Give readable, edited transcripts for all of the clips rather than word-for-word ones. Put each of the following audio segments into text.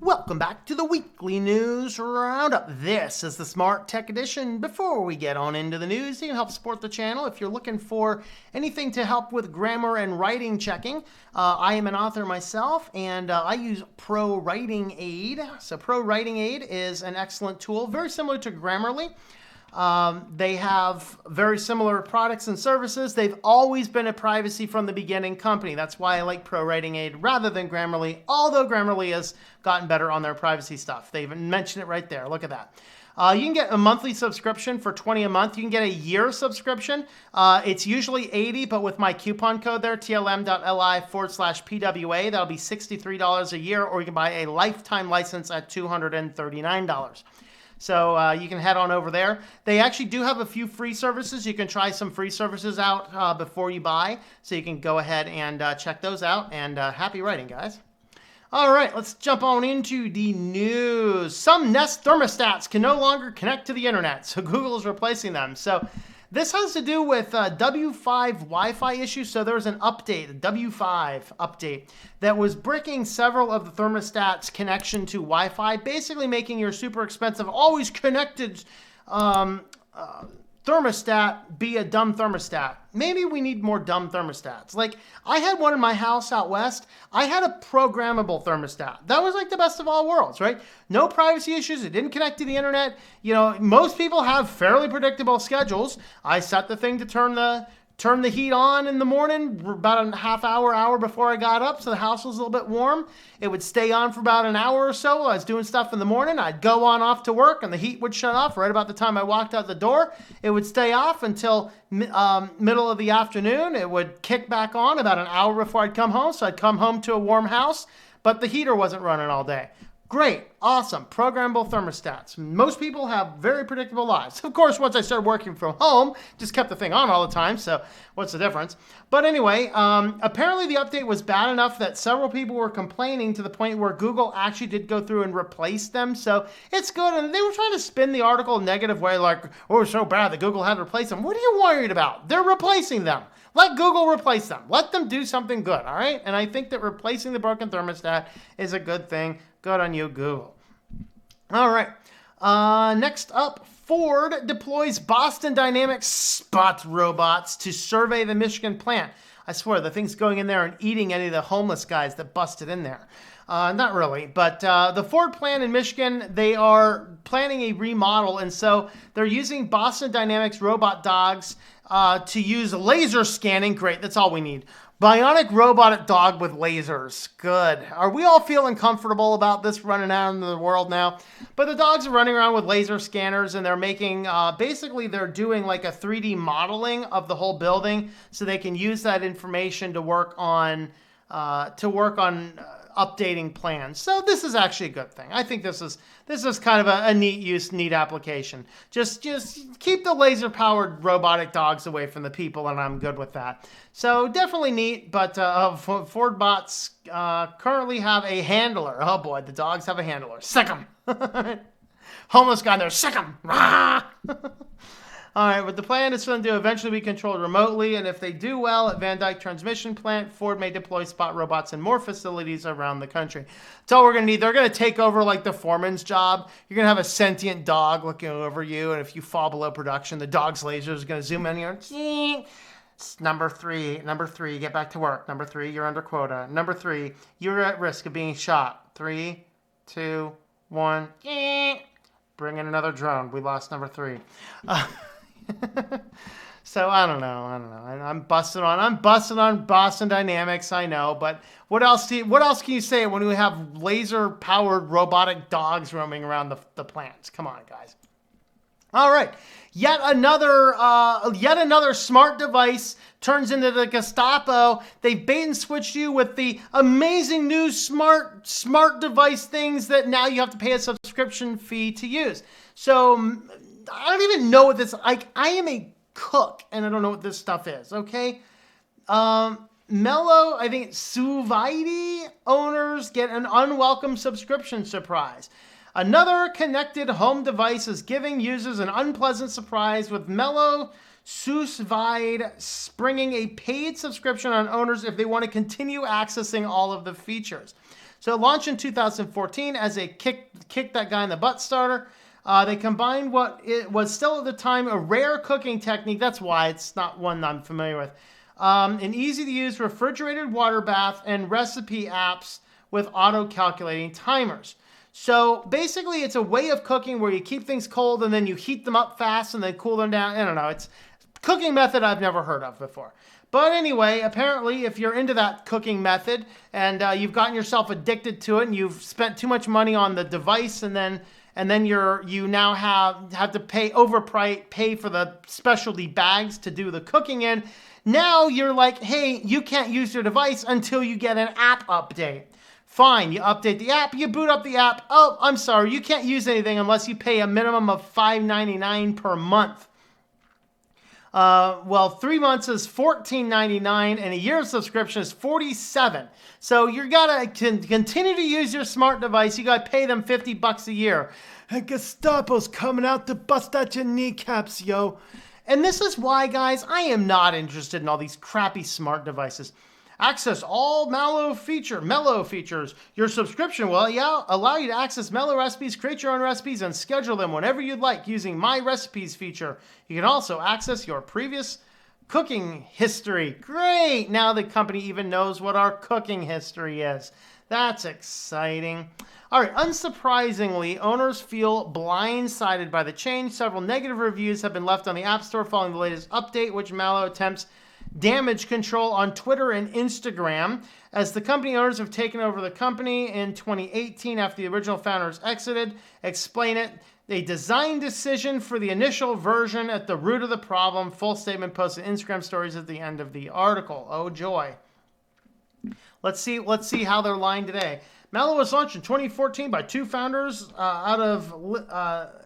Welcome back to the weekly news roundup. This is the Smart Tech Edition. Before we get on into the news, you can help support the channel if you're looking for anything to help with grammar and writing checking. I am an author myself, and I use ProWriting Aid. So ProWriting Aid is an excellent tool, very similar to Grammarly. They have very similar products and services. They've always been a privacy from the beginning company. That's why I like ProWriting Aid rather than Grammarly, although Grammarly has gotten better on their privacy stuff. They even mentioned it right there. Look at that. You can get a monthly subscription for $20 a month. You can get a year subscription. It's usually $80, but with my coupon code there, tlm.li/PWA, that'll be $63 a year, or you can buy a lifetime license at $239. So you can head on over there. They actually do have a few free services. You can try some free services out before you buy. So you can go ahead and check those out. And happy writing, guys. All right, let's jump on into the news. Some Nest thermostats can no longer connect to the internet. So Google is replacing them. So this has to do with W5 Wi-Fi issues. So there's an update, a W5 update, that was bricking several of the thermostats' connection to Wi-Fi, basically making your super expensive, always connected thermostat be a dumb thermostat. Maybe we need more dumb thermostats. Like, I had one in my house out west. I had a programmable thermostat. That was like the best of all worlds, right? No privacy issues. It didn't connect to the internet. You know, most people have fairly predictable schedules. I set the thing to turn the heat on in the morning about a half hour before I got up, so the house was a little bit warm. It would stay on for about an hour or so while I was doing stuff in the morning. I'd go on off to work, and the heat would shut off right about the time I walked out the door. It would stay off until middle of the afternoon. It would kick back on about an hour before I'd come home, so I'd come home to a warm house, but the heater wasn't running all day. Great, awesome, programmable thermostats. Most people have very predictable lives. Of course, once I started working from home, just kept the thing on all the time, so what's the difference? But anyway, apparently the update was bad enough that several people were complaining to the point where Google actually did go through and replace them, so it's good. And they were trying to spin the article a negative way, like, oh, it's so bad that Google had to replace them. What are you worried about? They're replacing them. Let Google replace them. Let them do something good, all right? And I think that replacing the broken thermostat is a good thing. Good on you, Google. All right. Next up, Ford deploys Boston Dynamics Spot robots to survey the Michigan plant. I swear, the thing's going in there and eating any of the homeless guys that busted in there. Not really, but the Ford plant in Michigan, they are planning a remodel, and so they're using Boston Dynamics robot dogs to use laser scanning. Great, that's all we need. Bionic robotic dog with lasers. Good. Are we all feeling comfortable about this running out into the world now? But the dogs are running around with laser scanners, and they're making, basically they're doing like a 3D modeling of the whole building so they can use that information to work on updating plans. So this is actually a good thing. I think this is kind of a neat use, neat application. Just keep the laser powered robotic dogs away from the people, and I'm good with that. So definitely neat, but Ford bots currently have a handler. Oh boy, the dogs have a handler. Sick 'em. Homeless guy in there, sick 'em. All right, but the plan is for them to eventually be controlled remotely, and if they do well at Van Dyke Transmission Plant, Ford may deploy Spot robots in more facilities around the country. That's all we're going to need. They're going to take over like the foreman's job. You're going to have a sentient dog looking over you, and if you fall below production, the dog's laser is going to zoom in here. Number three, get back to work. Number 3, you're under quota. Number 3, you're at risk of being shot. 3, 2, 1. Bring in another drone. We lost number 3. So I don't know. I'm busting on Boston Dynamics. I know, but what else can you say when we have laser powered robotic dogs roaming around the plants? Come on, guys. All right. Yet another smart device turns into the Gestapo. They've bait and switched you with the amazing new smart device things that now you have to pay a subscription fee to use. So I don't even know what this, like, I am a cook and I don't know what this stuff is, okay? Mellow, I think sous vide owners get an unwelcome subscription surprise. Another connected home device is giving users an unpleasant surprise with Mellow sous vide springing a paid subscription on owners if they want to continue accessing all of the features. So it launched in 2014 as a kick that guy in the butt starter. They combined what it was still at the time a rare cooking technique. That's why it's not one I'm familiar with. An easy-to-use refrigerated water bath and recipe apps with auto-calculating timers. So basically, it's a way of cooking where you keep things cold and then you heat them up fast and then cool them down. I don't know. It's a cooking method I've never heard of before. But anyway, apparently, if you're into that cooking method and you've gotten yourself addicted to it and you've spent too much money on the device and then you now have to pay for the specialty bags to do the cooking in. Now you're like, hey, you can't use your device until you get an app update. Fine, you update the app, you boot up the app. Oh, I'm sorry, you can't use anything unless you pay a minimum of $5.99 per month. Well, 3 months is $14.99 and a year's subscription is $47. So you gotta continue to use your smart device. You gotta pay them $50 a year. And Gestapo's coming out to bust out your kneecaps, yo. And this is why, guys, I am not interested in all these crappy smart devices. Access all Mellow features. Your subscription will allow you to access Mellow recipes, create your own recipes, and schedule them whenever you'd like using My Recipes feature. You can also access your previous cooking history. Great! Now the company even knows what our cooking history is. That's exciting. All right, unsurprisingly, owners feel blindsided by the change. Several negative reviews have been left on the App Store following the latest update, which Mellow attempts damage control on Twitter and Instagram, as the company owners have taken over the company in 2018 after the original founders exited. Explain it. A design decision for the initial version at the root of the problem. Full statement posted Instagram stories at the end of the article. Oh joy. Let's see how they're lying today. Mellow was launched in 2014 by two founders out of,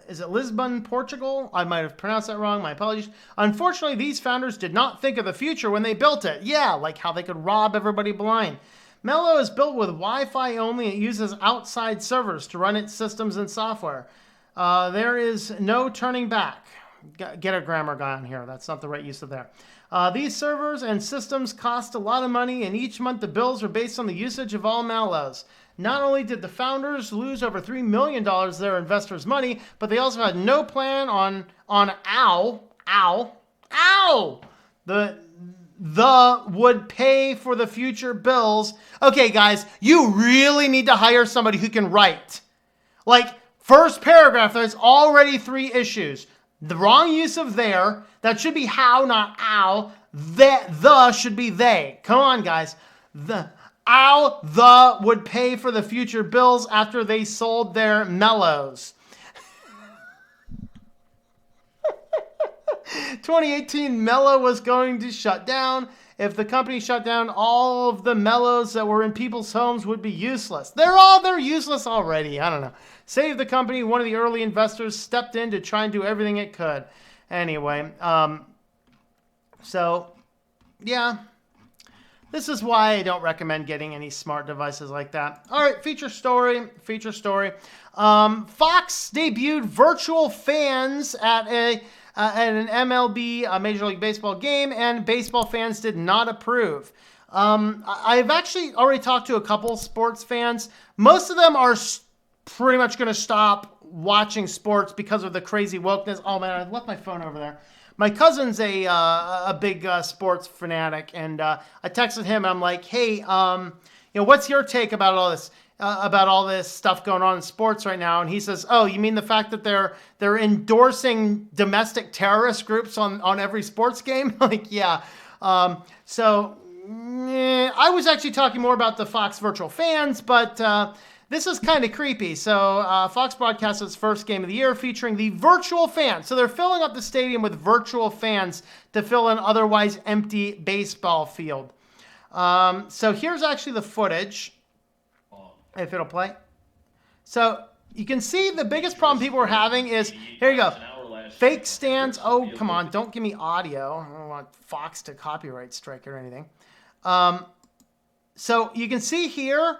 is it Lisbon, Portugal? I might have pronounced that wrong. My apologies. Unfortunately, these founders did not think of the future when they built it. Yeah, like how they could rob everybody blind. Mellow is built with Wi-Fi only. It uses outside servers to run its systems and software. There is no turning back. Get a grammar guy on here. That's not the right use of there. These servers and systems cost a lot of money, and each month the bills are based on the usage of all Mellows. Not only did the founders lose over $3 million of their investors' money, but they also had no plan on the would pay for the future bills. Okay, guys, you really need to hire somebody who can write. Like, first paragraph, there's already 3 issues. The wrong use of there. That should be how, not ow. The should be they. Come on, guys. The would pay for the future bills after they sold their Mellows. 2018, Mellow was going to shut down. If the company shut down, all of the Mellows that were in people's homes would be useless. They're useless already. I don't know. Save the company. One of the early investors stepped in to try and do everything it could. Anyway, so yeah, this is why I don't recommend getting any smart devices like that. All right, feature story. Fox debuted virtual fans at an MLB, a Major League Baseball game, and baseball fans did not approve. I've actually already talked to a couple sports fans. Most of them are pretty much going to stop watching sports because of the crazy wokeness. Oh man, I left my phone over there. My cousin's a big sports fanatic, and I texted him. And I'm like, hey, what's your take about all this? About all this stuff going on in sports right now? And he says, oh, you mean the fact that they're endorsing domestic terrorist groups on every sports game? Like, yeah. I was actually talking more about the Fox virtual fans, but this is kind of creepy. So Fox broadcast its first game of the year featuring the virtual fans. So they're filling up the stadium with virtual fans to fill an otherwise empty baseball field. So here's actually the footage, if it'll play. So you can see the biggest problem people are having is, here you go, fake stands. Oh, come on, don't give me audio. I don't want Fox to copyright strike or anything. So you can see here,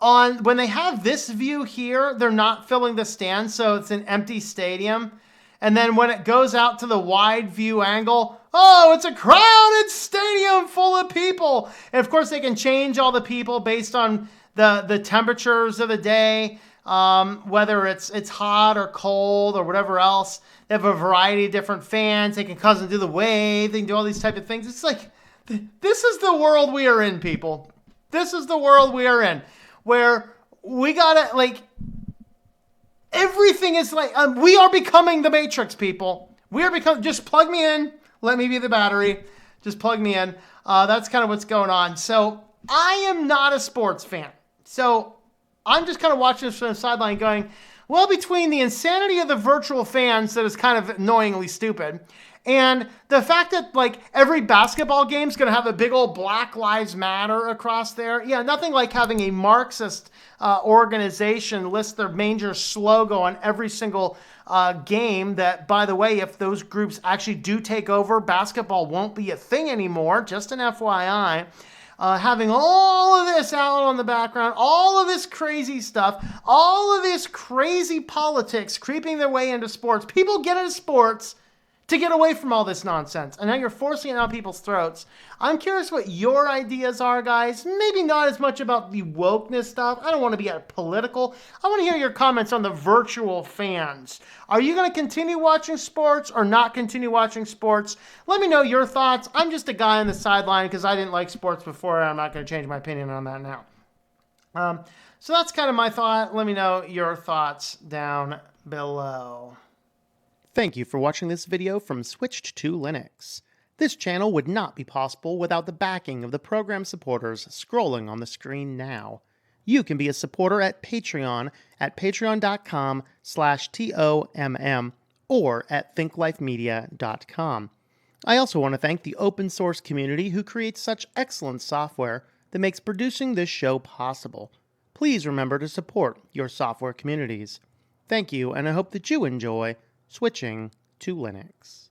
when they have this view here, they're not filling the stands, so it's an empty stadium. And then when it goes out to the wide view angle, oh, it's a crowded stadium full of people. And of course, they can change all the people based on the temperatures of the day, whether it's hot or cold or whatever else. They have a variety of different fans. They can cause them to do the wave. They can do all these type of things. It's like, this is the world we are in, people. This is the world we are in, where we gotta, like, everything is like, we are becoming the Matrix, people. We are becoming, just plug me in. Let me be the battery. Just plug me in. That's kind of what's going on. So I am not a sports fan. So I'm just kind of watching this from the sideline going, well, between the insanity of the virtual fans that is kind of annoyingly stupid, and the fact that, like, every basketball game is going to have a big old Black Lives Matter across there. Yeah, nothing like having a Marxist organization list their major slogan on every single game that, by the way, if those groups actually do take over, basketball won't be a thing anymore. Just an FYI. Having all of this out on the background, all of this crazy stuff, all of this crazy politics creeping their way into sports. People get into sports to get away from all this nonsense. And now you're forcing it down people's throats. I'm curious what your ideas are, guys. Maybe not as much about the wokeness stuff. I don't want to be political. I want to hear your comments on the virtual fans. Are you going to continue watching sports or not continue watching sports? Let me know your thoughts. I'm just a guy on the sideline because I didn't like sports before, and I'm not going to change my opinion on that now. So that's kind of my thought. Let me know your thoughts down below. Thank you for watching this video from Switched to Linux. This channel would not be possible without the backing of the program supporters scrolling on the screen now. You can be a supporter at Patreon at patreon.com/TOMM or at thinklifemedia.com. I also want to thank the open source community who creates such excellent software that makes producing this show possible. Please remember to support your software communities. Thank you, and I hope that you enjoy switching to Linux.